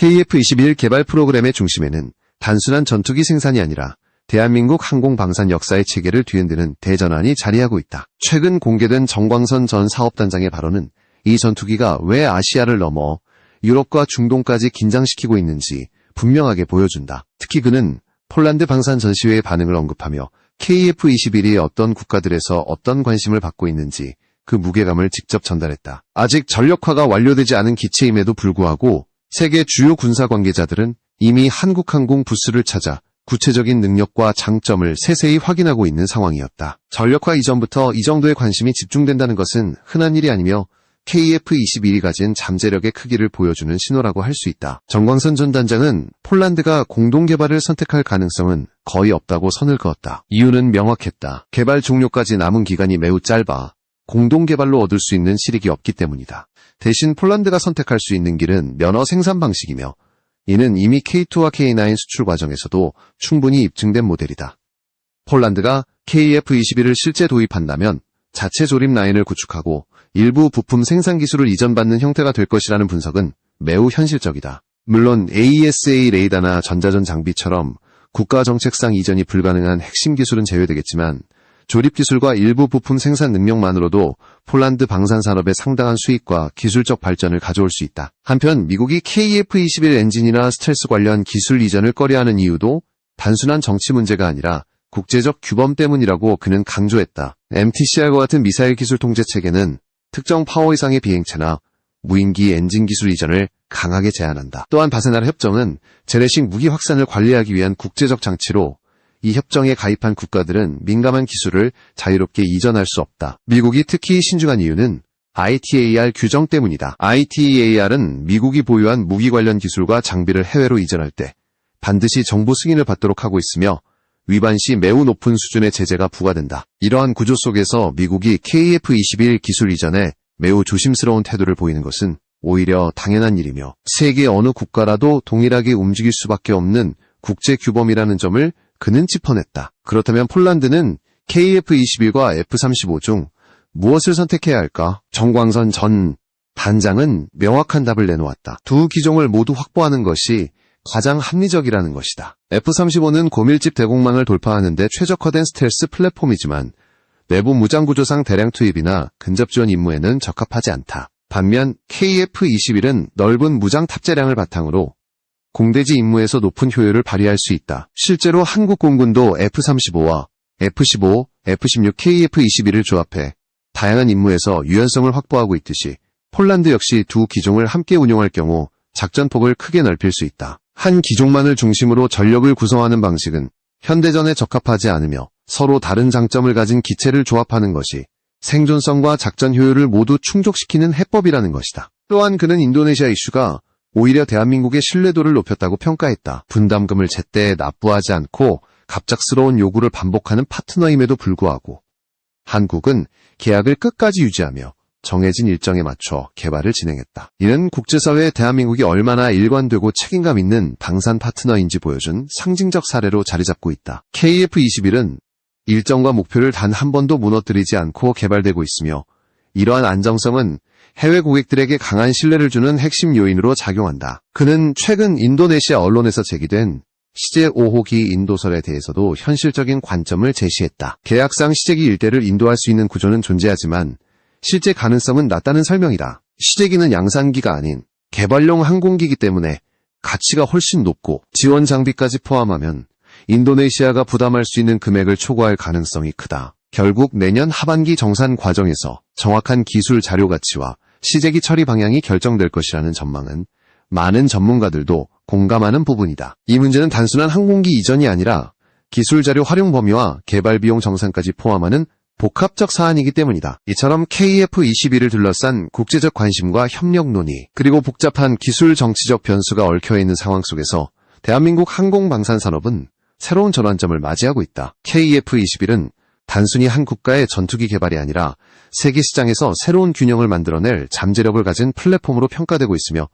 KF-21 개발 프로그램의 중심에는 단순한 전투기 생산이 아니라 대한민국 항공방산 역사의 체계를 뒤흔드는 대전환이 자리하고 있다. 최근 공개된 정광선 전 사업단장의 발언은 이 전투기가 왜 아시아를 넘어 유럽과 중동까지 긴장시키고 있는지 분명하게 보여준다. 특히 그는 폴란드 방산 전시회의 반응을 언급하며 KF-21이 어떤 국가들에서 어떤 관심을 받고 있는지 그 무게감을 직접 전달했다. 아직 전력화가 완료되지 않은 기체임에도 불구하고 세계 주요 군사 관계자들은 이미 한국항공 부스를 찾아 구체적인 능력과 장점을 세세히 확인하고 있는 상황이었다. 전력화 이전부터 이 정도의 관심이 집중된다는 것은 흔한 일이 아니며 KF-21이 가진 잠재력의 크기를 보여주는 신호라고 할 수 있다. 정광선 전 단장은 폴란드가 공동개발을 선택할 가능성은 거의 없다고 선을 그었다. 이유는 명확했다. 개발 종료까지 남은 기간이 매우 짧아 공동개발로 얻을 수 있는 실익이 없기 때문이다. 대신 폴란드가 선택할 수 있는 길은 면허 생산 방식이며 이는 이미 K2와 K9 수출 과정에서도 충분히 입증된 모델이다. 폴란드가 KF-21을 실제 도입한다면 자체 조립 라인을 구축하고 일부 부품 생산 기술을 이전받는 형태가 될 것이라는 분석은 매우 현실적이다. 물론 AESA 레이더나 전자전 장비처럼 국가정책상 이전이 불가능한 핵심 기술은 제외되겠지만 조립 기술과 일부 부품 생산 능력만으로도 폴란드 방산산업의 상당한 수익과 기술적 발전을 가져올 수 있다. 한편 미국이 KF-21 엔진이나 스텔스 관련 기술 이전을 꺼려하는 이유도 단순한 정치 문제가 아니라 국제적 규범 때문이라고 그는 강조했다. MTCR과 같은 미사일 기술 통제 체계는 특정 파워 이상의 비행체나 무인기 엔진 기술 이전을 강하게 제한한다. 또한 바세나르 협정은 재래식 무기 확산을 관리하기 위한 국제적 장치로 이 협정에 가입한 국가들은 민감한 기술을 자유롭게 이전할 수 없다. 미국이 특히 신중한 이유는 ITAR 규정 때문이다. ITAR은 미국이 보유한 무기 관련 기술과 장비를 해외로 이전할 때 반드시 정부 승인을 받도록 하고 있으며 위반 시 매우 높은 수준의 제재가 부과된다. 이러한 구조 속에서 미국이 KF-21 기술 이전에 매우 조심스러운 태도를 보이는 것은 오히려 당연한 일이며 세계 어느 국가라도 동일하게 움직일 수밖에 없는 국제 규범이라는 점을 그는 짚어냈다. 그렇다면 폴란드는 KF-21과 F-35 중 무엇을 선택해야 할까? 정광선 전 단장은 명확한 답을 내놓았다. 두 기종을 모두 확보하는 것이 가장 합리적이라는 것이다. F-35는 고밀집 대공망을 돌파하는 데 최적화된 스텔스 플랫폼이지만 내부 무장구조상 대량 투입이나 근접 지원 임무에는 적합하지 않다. 반면 KF-21은 넓은 무장 탑재량을 바탕으로 공대지 임무에서 높은 효율을 발휘할 수 있다. 실제로 한국 공군도 F-35와 F-15, F-16, KF-21을 조합해 다양한 임무에서 유연성을 확보하고 있듯이 폴란드 역시 두 기종을 함께 운용할 경우 작전폭을 크게 넓힐 수 있다. 한 기종만을 중심으로 전력을 구성하는 방식은 현대전에 적합하지 않으며 서로 다른 장점을 가진 기체를 조합하는 것이 생존성과 작전 효율을 모두 충족시키는 해법이라는 것이다. 또한 그는 인도네시아 이슈가 오히려 대한민국의 신뢰도를 높였다고 평가했다. 분담금을 제때 납부하지 않고 갑작스러운 요구를 반복하는 파트너임에도 불구하고 한국은 계약을 끝까지 유지하며 정해진 일정에 맞춰 개발을 진행했다. 이는 국제사회에 대한민국이 얼마나 일관되고 책임감 있는 방산 파트너인지 보여준 상징적 사례로 자리잡고 있다. KF-21은 일정과 목표를 단 한 번도 무너뜨리지 않고 개발되고 있으며 이러한 안정성은 해외 고객들에게 강한 신뢰를 주는 핵심 요인으로 작용한다. 그는 최근 인도네시아 언론에서 제기된 시제 5호기 인도설에 대해서도 현실적인 관점을 제시했다. 계약상 시제기 일대를 인도할 수 있는 구조는 존재하지만 실제 가능성은 낮다는 설명이다. 시제기는 양산기가 아닌 개발용 항공기이기 때문에 가치가 훨씬 높고 지원 장비까지 포함하면 인도네시아가 부담할 수 있는 금액을 초과할 가능성이 크다. 결국 내년 하반기 정산 과정에서 정확한 기술 자료 가치와 시제기 처리 방향이 결정될 것이라는 전망은 많은 전문가들도 공감하는 부분이다. 이 문제는 단순한 항공기 이전이 아니라 기술 자료 활용 범위와 개발 비용 정산까지 포함하는 복합적 사안이기 때문이다. 이처럼 KF-21을 둘러싼 국제적 관심과 협력 논의, 그리고 복잡한 기술 정치적 변수가 얽혀있는 상황 속에서 대한민국 항공방산산업은 새로운 전환점을 맞이하고 있다. KF-21은 단순히 한 국가의 전투기 개발이 아니라 세계 시장에서 새로운 균형을 만들어낼 잠재력을 가진 플랫폼으로 평가되고 있으며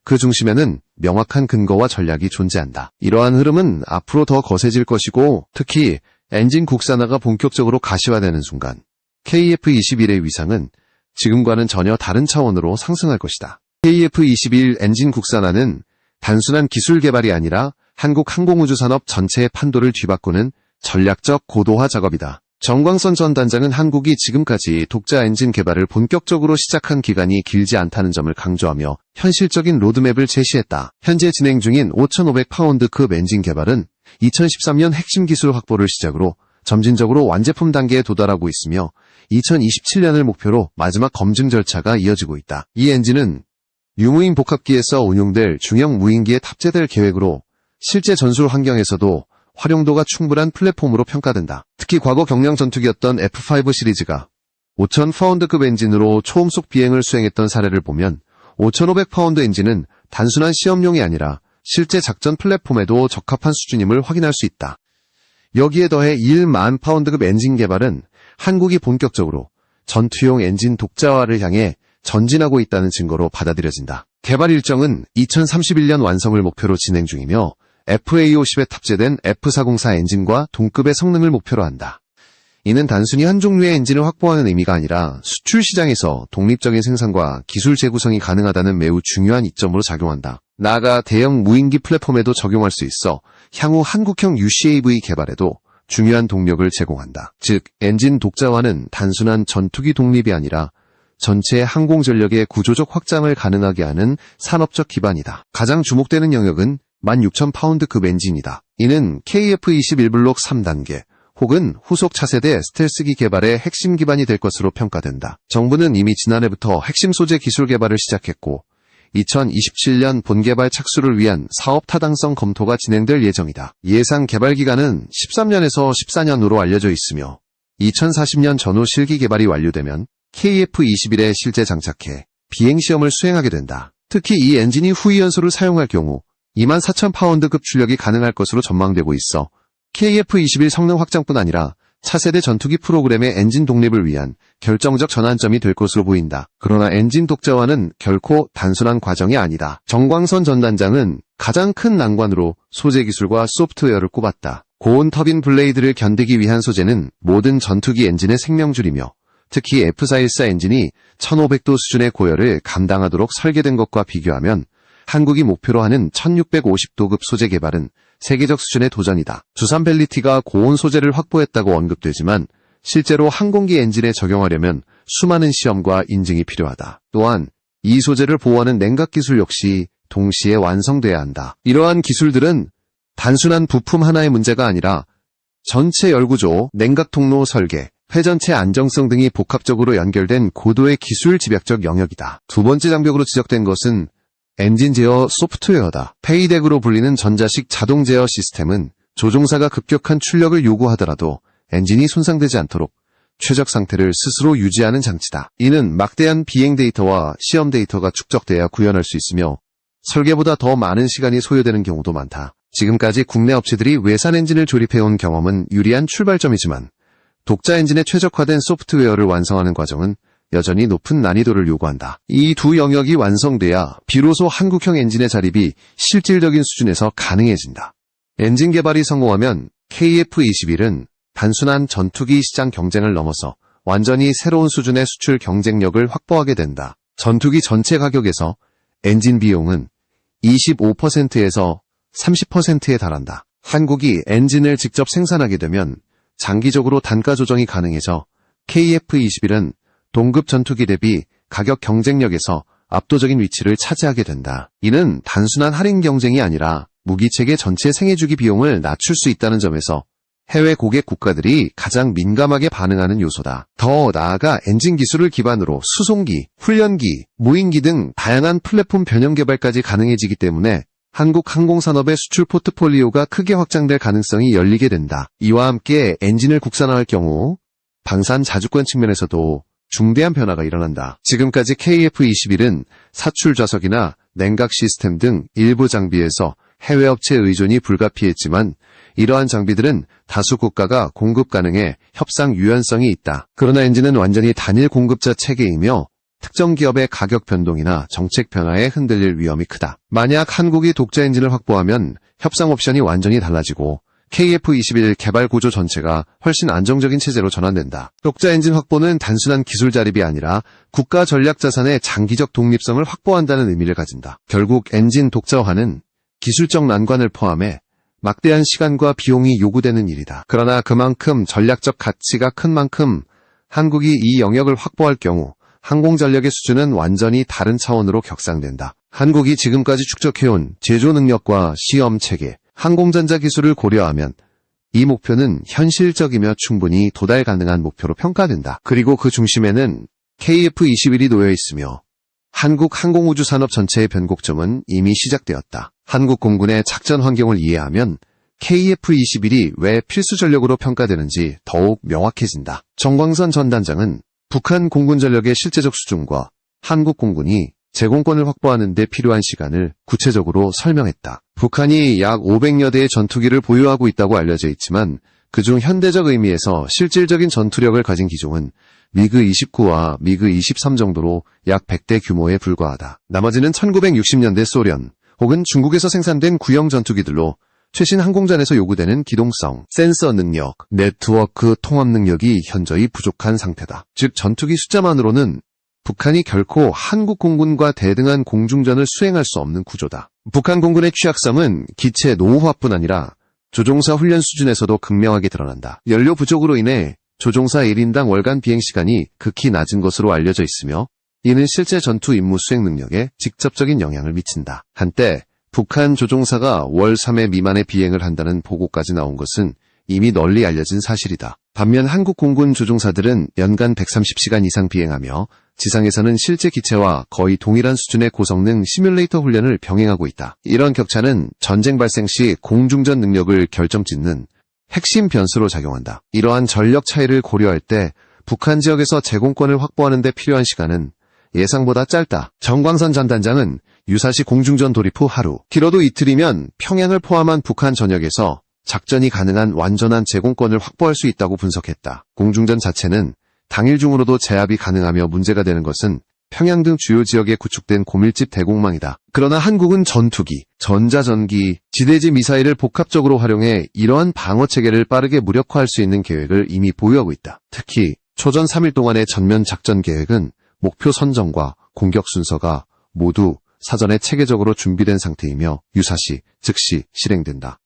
그 중심에는 명확한 근거와 전략이 존재한다. 이러한 흐름은 앞으로 더 거세질 것이고 특히 엔진 국산화가 본격적으로 가시화되는 순간 KF-21의 위상은 지금과는 전혀 다른 차원으로 상승할 것이다. KF-21 엔진 국산화는 단순한 기술 개발이 아니라 한국 항공우주산업 전체의 판도를 뒤바꾸는 전략적 고도화 작업이다. 정광선 전 단장은 한국이 지금까지 독자 엔진 개발을 본격적으로 시작한 기간이 길지 않다는 점을 강조하며 현실적인 로드맵을 제시했다. 현재 진행 중인 5,500파운드급 엔진 개발은 2013년 핵심 기술 확보를 시작으로 점진적으로 완제품 단계에 도달하고 있으며 2027년을 목표로 마지막 검증 절차가 이어지고 있다. 이 엔진은 유무인 복합기에서 운용될 중형 무인기에 탑재될 계획으로 실제 전술 환경에서도 활용도가 충분한 플랫폼으로 평가된다. 특히 과거 경량 전투기였던 F5 시리즈가 5,000파운드급 엔진으로 초음속 비행을 수행했던 사례를 보면 5,500파운드 엔진은 단순한 시험용이 아니라 실제 작전 플랫폼에도 적합한 수준임을 확인할 수 있다. 여기에 더해 1만 파운드급 엔진 개발은 한국이 본격적으로 전투용 엔진 독자화를 향해 전진하고 있다는 증거로 받아들여진다. 개발 일정은 2031년 완성을 목표로 진행 중이며 FA50에 탑재된 F404 엔진과 동급의 성능을 목표로 한다. 이는 단순히 한 종류의 엔진을 확보하는 의미가 아니라 수출 시장에서 독립적인 생산과 기술 재구성이 가능하다는 매우 중요한 이점으로 작용한다. 나아가 대형 무인기 플랫폼에도 적용할 수 있어 향후 한국형 UCAV 개발에도 중요한 동력을 제공한다. 즉, 엔진 독자화는 단순한 전투기 독립이 아니라 전체 항공전력의 구조적 확장을 가능하게 하는 산업적 기반이다. 가장 주목되는 영역은 16,000파운드급 엔진이다. 이는 KF-21 블록 3단계 혹은 후속 차세대 스텔스기 개발의 핵심 기반이 될 것으로 평가된다. 정부는 이미 지난해부터 핵심 소재 기술 개발을 시작했고 2027년 본개발 착수를 위한 사업 타당성 검토가 진행될 예정이다. 예상 개발 기간은 13년에서 14년으로 알려져 있으며 2040년 전후 실기 개발이 완료되면 KF-21에 실제 장착해 비행시험을 수행하게 된다. 특히 이 엔진이 후위 연소를 사용할 경우 24,000파운드급 출력이 가능할 것으로 전망되고 있어 KF-21 성능 확장뿐 아니라 차세대 전투기 프로그램의 엔진 독립을 위한 결정적 전환점이 될 것으로 보인다. 그러나 엔진 독자화는 결코 단순한 과정이 아니다. 정광선 전 단장은 가장 큰 난관으로 소재 기술과 소프트웨어를 꼽았다. 고온 터빈 블레이드를 견디기 위한 소재는 모든 전투기 엔진의 생명줄이며 특히 F414 엔진이 1500도 수준의 고열을 감당하도록 설계된 것과 비교하면 한국이 목표로 하는 1650도급 소재 개발은 세계적 수준의 도전이다. 두산벨리티가 고온 소재를 확보했다고 언급되지만 실제로 항공기 엔진에 적용하려면 수많은 시험과 인증이 필요하다. 또한 이 소재를 보호하는 냉각 기술 역시 동시에 완성돼야 한다. 이러한 기술들은 단순한 부품 하나의 문제가 아니라 전체 열구조, 냉각 통로 설계, 회전체 안정성 등이 복합적으로 연결된 고도의 기술 집약적 영역이다. 두 번째 장벽으로 지적된 것은 엔진 제어 소프트웨어다. 페이덱으로 불리는 전자식 자동 제어 시스템은 조종사가 급격한 출력을 요구하더라도 엔진이 손상되지 않도록 최적 상태를 스스로 유지하는 장치다. 이는 막대한 비행 데이터와 시험 데이터가 축적돼야 구현할 수 있으며 설계보다 더 많은 시간이 소요되는 경우도 많다. 지금까지 국내 업체들이 외산 엔진을 조립해온 경험은 유리한 출발점이지만 독자 엔진에 최적화된 소프트웨어를 완성하는 과정은 여전히 높은 난이도를 요구한다. 이 두 영역이 완성돼야 비로소 한국형 엔진의 자립이 실질적인 수준에서 가능해진다. 엔진 개발이 성공하면 KF-21은 단순한 전투기 시장 경쟁을 넘어서 완전히 새로운 수준의 수출 경쟁력을 확보하게 된다. 전투기 전체 가격에서 엔진 비용은 25%에서 30%에 달한다. 한국이 엔진을 직접 생산하게 되면 장기적으로 단가 조정이 가능해져 KF-21은 동급 전투기 대비 가격 경쟁력에서 압도적인 위치를 차지하게 된다. 이는 단순한 할인 경쟁이 아니라 무기체계 전체 생애주기 비용을 낮출 수 있다는 점에서 해외 고객 국가들이 가장 민감하게 반응하는 요소다. 더 나아가 엔진 기술을 기반으로 수송기, 훈련기, 무인기 등 다양한 플랫폼 변형 개발까지 가능해지기 때문에 한국 항공산업의 수출 포트폴리오가 크게 확장될 가능성이 열리게 된다. 이와 함께 엔진을 국산화할 경우 방산 자주권 측면에서도 중대한 변화가 일어난다. 지금까지 KF-21은 사출 좌석이나 냉각 시스템 등 일부 장비에서 해외 업체 의존이 불가피했지만 이러한 장비들은 다수 국가가 공급 가능해 협상 유연성이 있다. 그러나 엔진은 완전히 단일 공급자 체계이며 특정 기업의 가격 변동이나 정책 변화에 흔들릴 위험이 크다. 만약 한국이 독자 엔진을 확보하면 협상 옵션이 완전히 달라지고 KF-21 개발 구조 전체가 훨씬 안정적인 체제로 전환된다. 독자 엔진 확보는 단순한 기술 자립이 아니라 국가 전략 자산의 장기적 독립성을 확보한다는 의미를 가진다. 결국 엔진 독자화는 기술적 난관을 포함해 막대한 시간과 비용이 요구되는 일이다. 그러나 그만큼 전략적 가치가 큰 만큼 한국이 이 영역을 확보할 경우 항공전력의 수준은 완전히 다른 차원으로 격상된다. 한국이 지금까지 축적해온 제조 능력과 시험 체계, 항공전자 기술을 고려하면 이 목표는 현실적이며 충분히 도달 가능한 목표로 평가된다. 그리고 그 중심에는 KF-21이 놓여 있으며 한국 항공우주산업 전체의 변곡점은 이미 시작되었다. 한국 공군의 작전 환경을 이해하면 KF-21이 왜 필수 전력으로 평가되는지 더욱 명확해진다. 정광선 전 단장은 북한 공군 전력의 실제적 수준과 한국 공군이 제공권을 확보하는 데 필요한 시간을 구체적으로 설명했다. 북한이 약 500여 대의 전투기를 보유하고 있다고 알려져 있지만 그중 현대적 의미에서 실질적인 전투력을 가진 기종은 미그-29와 미그-23 정도로 약 100대 규모에 불과하다. 나머지는 1960년대 소련 혹은 중국에서 생산된 구형 전투기들로 최신 항공전에서 요구되는 기동성, 센서 능력, 네트워크 통합 능력이 현저히 부족한 상태다. 즉 전투기 숫자만으로는 북한이 결코 한국 공군과 대등한 공중전을 수행할 수 없는 구조다. 북한 공군의 취약성은 기체 노후화뿐 아니라 조종사 훈련 수준에서도 극명하게 드러난다. 연료 부족으로 인해 조종사 1인당 월간 비행시간이 극히 낮은 것으로 알려져 있으며 이는 실제 전투 임무 수행 능력에 직접적인 영향을 미친다. 한때 북한 조종사가 월 3회 미만의 비행을 한다는 보고까지 나온 것은 이미 널리 알려진 사실이다. 반면 한국 공군 조종사들은 연간 130시간 이상 비행하며 지상에서는 실제 기체와 거의 동일한 수준의 고성능 시뮬레이터 훈련을 병행하고 있다. 이런 격차는 전쟁 발생 시 공중전 능력을 결정짓는 핵심 변수로 작용한다. 이러한 전력 차이를 고려할 때 북한 지역에서 제공권을 확보하는 데 필요한 시간은 예상보다 짧다. 정광선 전 단장은 유사시 공중전 돌입 후 하루, 길어도 이틀이면 평양을 포함한 북한 전역에서 작전이 가능한 완전한 제공권을 확보할 수 있다고 분석했다. 공중전 자체는 당일 중으로도 제압이 가능하며 문제가 되는 것은 평양 등 주요 지역에 구축된 고밀집 대공망이다. 그러나 한국은 전투기, 전자전기, 지대지 미사일을 복합적으로 활용해 이러한 방어체계를 빠르게 무력화할 수 있는 계획을 이미 보유하고 있다. 특히 초전 3일 동안의 전면 작전 계획은 목표 선정과 공격 순서가 모두 사전에 체계적으로 준비된 상태이며 유사시, 즉시 실행된다.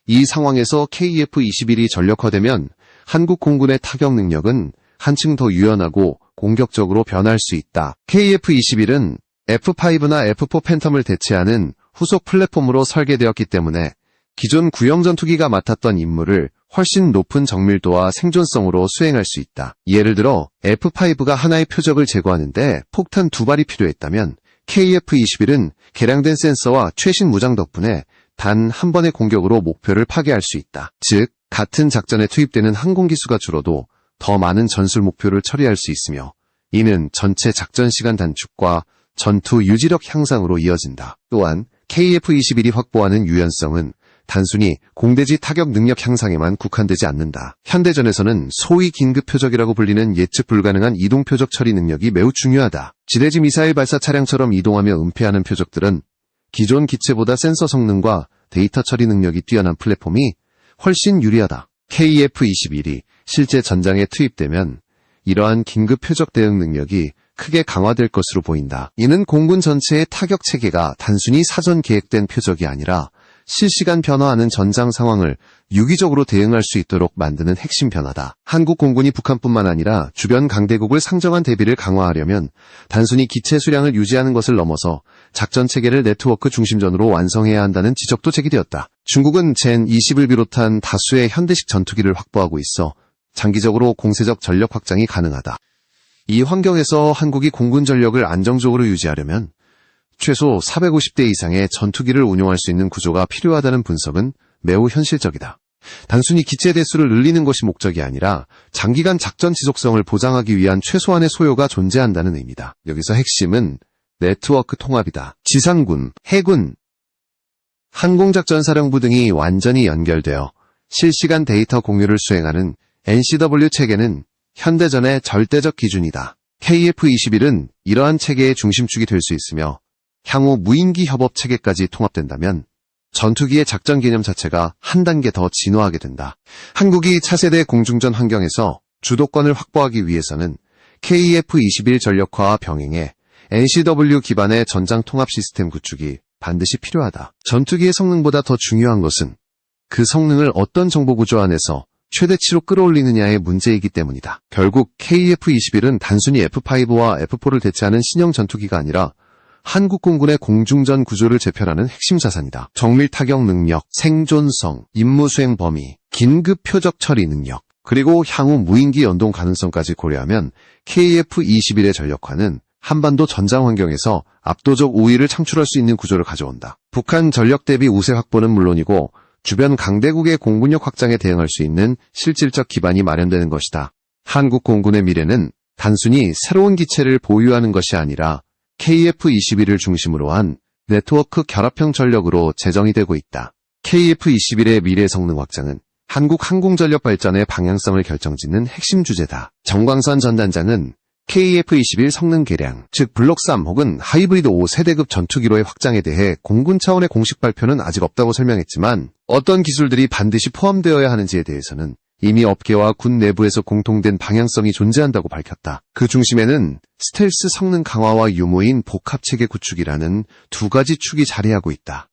이 상황에서 KF-21이 전력화되면 한국 공군의 타격 능력은 한층 더 유연하고 공격적으로 변할 수 있다. KF-21은 F5나 F4 팬텀을 대체하는 후속 플랫폼으로 설계되었기 때문에 기존 구형 전투기가 맡았던 임무를 훨씬 높은 정밀도와 생존성으로 수행할 수 있다. 예를 들어 F5가 하나의 표적을 제거하는데 폭탄 2발이 필요했다면 KF-21은 개량된 센서와 최신 무장 덕분에 단 한 번의 공격으로 목표를 파괴할 수 있다. 즉, 같은 작전에 투입되는 항공기수가 줄어도 더 많은 전술 목표를 처리할 수 있으며 이는 전체 작전 시간 단축과 전투 유지력 향상으로 이어진다. 또한 KF-21이 확보하는 유연성은 단순히 공대지 타격 능력 향상에만 국한되지 않는다. 현대전에서는 소위 긴급 표적이라고 불리는 예측 불가능한 이동 표적 처리 능력이 매우 중요하다. 지대지 미사일 발사 차량처럼 이동하며 은폐하는 표적들은 기존 기체보다 센서 성능과 데이터 처리 능력이 뛰어난 플랫폼이 훨씬 유리하다. KF-21이 실제 전장에 투입되면 이러한 긴급 표적 대응 능력이 크게 강화될 것으로 보인다. 이는 공군 전체의 타격 체계가 단순히 사전 계획된 표적이 아니라 실시간 변화하는 전장 상황을 유기적으로 대응할 수 있도록 만드는 핵심 변화다. 한국 공군이 북한뿐만 아니라 주변 강대국을 상정한 대비를 강화하려면 단순히 기체 수량을 유지하는 것을 넘어서 작전 체계를 네트워크 중심전으로 완성해야 한다는 지적도 제기되었다. 중국은 젠20을 비롯한 다수의 현대식 전투기를 확보하고 있어 장기적으로 공세적 전력 확장이 가능하다. 이 환경에서 한국이 공군 전력을 안정적으로 유지하려면 최소 450대 이상의 전투기를 운용할 수 있는 구조가 필요하다는 분석은 매우 현실적이다. 단순히 기체 대수를 늘리는 것이 목적이 아니라 장기간 작전 지속성을 보장하기 위한 최소한의 소요가 존재한다는 의미다. 여기서 핵심은 네트워크 통합이다. 지상군, 해군, 항공작전사령부 등이 완전히 연결되어 실시간 데이터 공유를 수행하는 NCW 체계는 현대전의 절대적 기준이다. KF-21은 이러한 체계의 중심축이 될 수 있으며 향후 무인기 협업 체계까지 통합된다면 전투기의 작전 개념 자체가 한 단계 더 진화하게 된다. 한국이 차세대 공중전 환경에서 주도권을 확보하기 위해서는 KF-21 전력화와 병행해 NCW 기반의 전장 통합 시스템 구축이 반드시 필요하다. 전투기의 성능보다 더 중요한 것은 그 성능을 어떤 정보구조 안에서 최대치로 끌어올리느냐의 문제이기 때문이다. 결국 KF-21은 단순히 F5와 F4를 대체하는 신형 전투기가 아니라 한국공군의 공중전 구조를 재편하는 핵심 자산이다. 정밀 타격 능력, 생존성, 임무 수행 범위, 긴급 표적 처리 능력, 그리고 향후 무인기 연동 가능성까지 고려하면 KF-21의 전력화는 한반도 전장 환경에서 압도적 우위를 창출할 수 있는 구조를 가져온다. 북한 전력 대비 우세 확보는 물론이고 주변 강대국의 공군력 확장에 대응할 수 있는 실질적 기반이 마련되는 것이다. 한국 공군의 미래는 단순히 새로운 기체를 보유하는 것이 아니라 KF-21을 중심으로 한 네트워크 결합형 전력으로 재정이 되고 있다. KF-21의 미래 성능 확장은 한국 항공전력 발전의 방향성을 결정짓는 핵심 주제다. 정광선 전 단장은 KF-21 성능 개량, 즉 블록 3 혹은 하이브리드 5세대급 전투기로의 확장에 대해 공군 차원의 공식 발표는 아직 없다고 설명했지만 어떤 기술들이 반드시 포함되어야 하는지에 대해서는 이미 업계와 군 내부에서 공통된 방향성이 존재한다고 밝혔다. 그 중심에는 스텔스 성능 강화와 유무인 복합체계 구축이라는 두 가지 축이 자리하고 있다.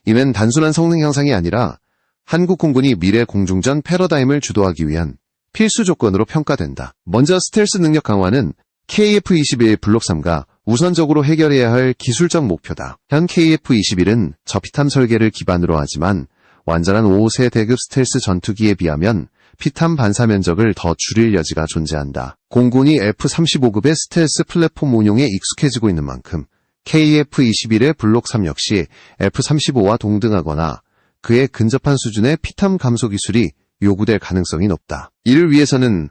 이는 단순한 성능 향상이 아니라 한국 공군이 미래 공중전 패러다임을 주도하기 위한 필수 조건으로 평가된다. 먼저 스텔스 능력 강화는 KF-21 블록 3가 우선적으로 해결해야 할 기술적 목표다. 현 KF-21은 저피탐 설계를 기반으로 하지만 완전한 5세대급 스텔스 전투기에 비하면 피탐 반사 면적을 더 줄일 여지가 존재한다. 공군이 F-35급의 스텔스 플랫폼 운용에 익숙해지고 있는 만큼 KF-21의 블록 3 역시 F-35와 동등하거나 그에 근접한 수준의 피탐 감소 기술이 요구될 가능성이 높다. 이를 위해서는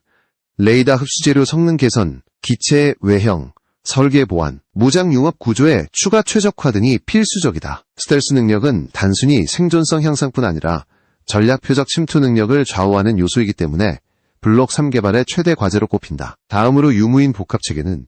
레이더 흡수재료 성능 개선, 기체 외형, 설계 보완, 무장 융합 구조의 추가 최적화 등이 필수적이다. 스텔스 능력은 단순히 생존성 향상뿐 아니라 전략 표적 침투 능력을 좌우하는 요소이기 때문에 블록 3 개발의 최대 과제로 꼽힌다. 다음으로 유무인 복합체계는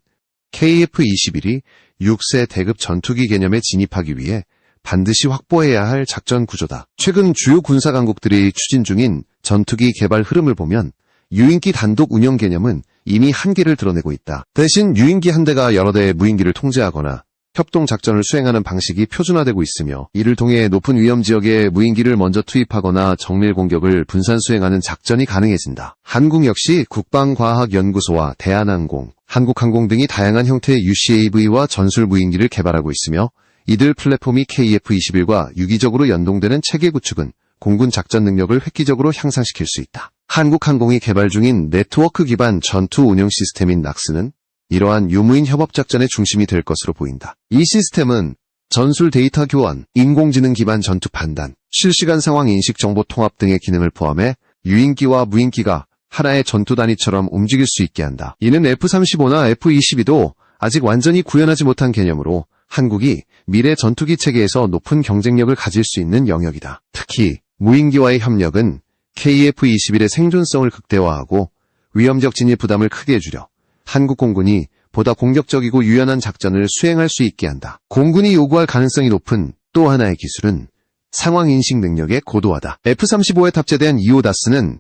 KF-21이 6세 대급 전투기 개념에 진입하기 위해 반드시 확보해야 할 작전 구조다. 최근 주요 군사 강국들이 추진 중인 전투기 개발 흐름을 보면 유인기 단독 운영 개념은 이미 한계를 드러내고 있다. 대신 유인기 한 대가 여러 대의 무인기를 통제하거나 협동작전을 수행하는 방식이 표준화되고 있으며 이를 통해 높은 위험 지역에 무인기를 먼저 투입하거나 정밀 공격을 분산 수행하는 작전이 가능해진다. 한국 역시 국방과학연구소와 대한항공, 한국항공 등이 다양한 형태의 UCAV와 전술 무인기를 개발하고 있으며 이들 플랫폼이 KF-21과 유기적으로 연동되는 체계 구축은 공군 작전 능력을 획기적으로 향상시킬 수 있다. 한국항공이 개발 중인 네트워크 기반 전투 운영 시스템인 낙스는 이러한 유무인 협업 작전의 중심이 될 것으로 보인다. 이 시스템은 전술 데이터 교환, 인공지능 기반 전투 판단, 실시간 상황 인식 정보 통합 등의 기능을 포함해 유인기와 무인기가 하나의 전투 단위처럼 움직일 수 있게 한다. 이는 F-35나 F-22도 아직 완전히 구현하지 못한 개념으로 한국이 미래 전투기 체계에서 높은 경쟁력을 가질 수 있는 영역이다. 특히 무인기와의 협력은 KF-21의 생존성을 극대화하고 위험적 진입 부담을 크게 줄여 한국 공군이 보다 공격적이고 유연한 작전을 수행할 수 있게 한다. 공군이 요구할 가능성이 높은 또 하나의 기술은 상황인식 능력의 고도화다. F-35에 탑재된 이오다스는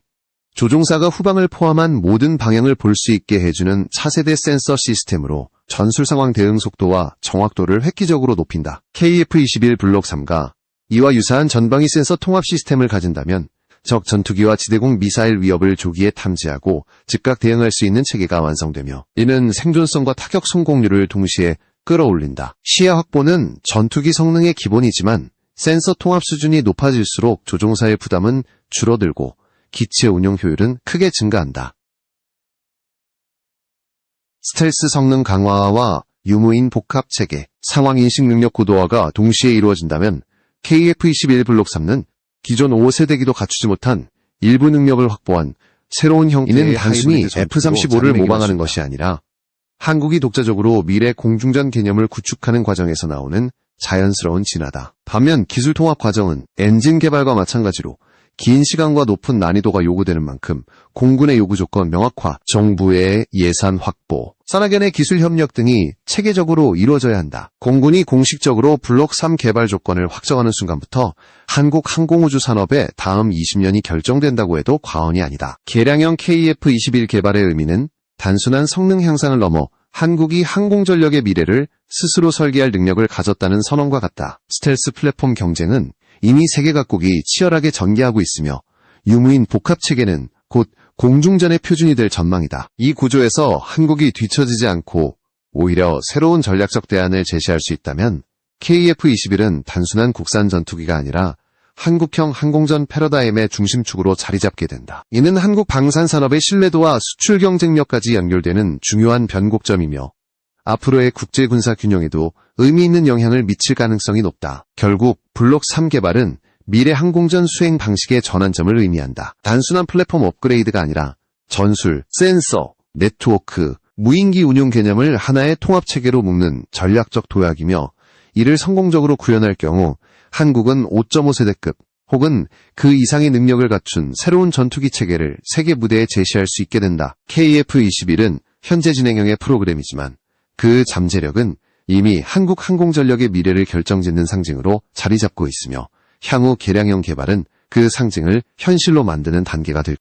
조종사가 후방을 포함한 모든 방향을 볼 수 있게 해주는 차세대 센서 시스템으로 전술 상황 대응 속도와 정확도를 획기적으로 높인다. KF-21 블록 3가 이와 유사한 전방위 센서 통합 시스템을 가진다면 적 전투기와 지대공 미사일 위협을 조기에 탐지하고 즉각 대응할 수 있는 체계가 완성되며 이는 생존성과 타격 성공률을 동시에 끌어올린다. 시야 확보는 전투기 성능의 기본이지만 센서 통합 수준이 높아질수록 조종사의 부담은 줄어들고 기체 운용 효율은 크게 증가한다. 스텔스 성능 강화와 유무인 복합 체계, 상황 인식 능력 고도화가 동시에 이루어진다면 KF-21 블록 3는 기존 5세대기도 갖추지 못한 일부 능력을 확보한 새로운 형태의 이는 단순히 F-35를 모방하는 것이 아니라 한국이 독자적으로 미래 공중전 개념을 구축하는 과정에서 나오는 자연스러운 진화다. 반면 기술 통합 과정은 엔진 개발과 마찬가지로 긴 시간과 높은 난이도가 요구되는 만큼 공군의 요구 조건 명확화, 정부의 예산 확보, 산하견의 기술 협력 등이 체계적으로 이루어져야 한다. 공군이 공식적으로 블록 3 개발 조건을 확정하는 순간부터 한국 항공우주 산업의 다음 20년이 결정된다고 해도 과언이 아니다. 개량형 KF-21 개발의 의미는 단순한 성능 향상을 넘어 한국이 항공전력의 미래를 스스로 설계할 능력을 가졌다는 선언과 같다. 스텔스 플랫폼 경쟁은 이미 세계 각국이 치열하게 전개하고 있으며 유무인 복합체계는 곧 공중전의 표준이 될 전망이다. 이 구조에서 한국이 뒤처지지 않고 오히려 새로운 전략적 대안을 제시할 수 있다면 KF-21은 단순한 국산 전투기가 아니라 한국형 항공전 패러다임의 중심축으로 자리 잡게 된다. 이는 한국 방산산업의 신뢰도와 수출 경쟁력까지 연결되는 중요한 변곡점이며 앞으로의 국제군사 균형에도 의미 있는 영향을 미칠 가능성이 높다. 결국 블록 3 개발은 미래 항공전 수행 방식의 전환점을 의미한다. 단순한 플랫폼 업그레이드가 아니라 전술, 센서, 네트워크, 무인기 운용 개념을 하나의 통합체계로 묶는 전략적 도약이며 이를 성공적으로 구현할 경우 한국은 5.5세대급 혹은 그 이상의 능력을 갖춘 새로운 전투기 체계를 세계 무대에 제시할 수 있게 된다. KF-21은 현재 진행형의 프로그램이지만 그 잠재력은 이미 한국 항공전력의 미래를 결정짓는 상징으로 자리 잡고 있으며 향후 개량형 개발은 그 상징을 현실로 만드는 단계가 될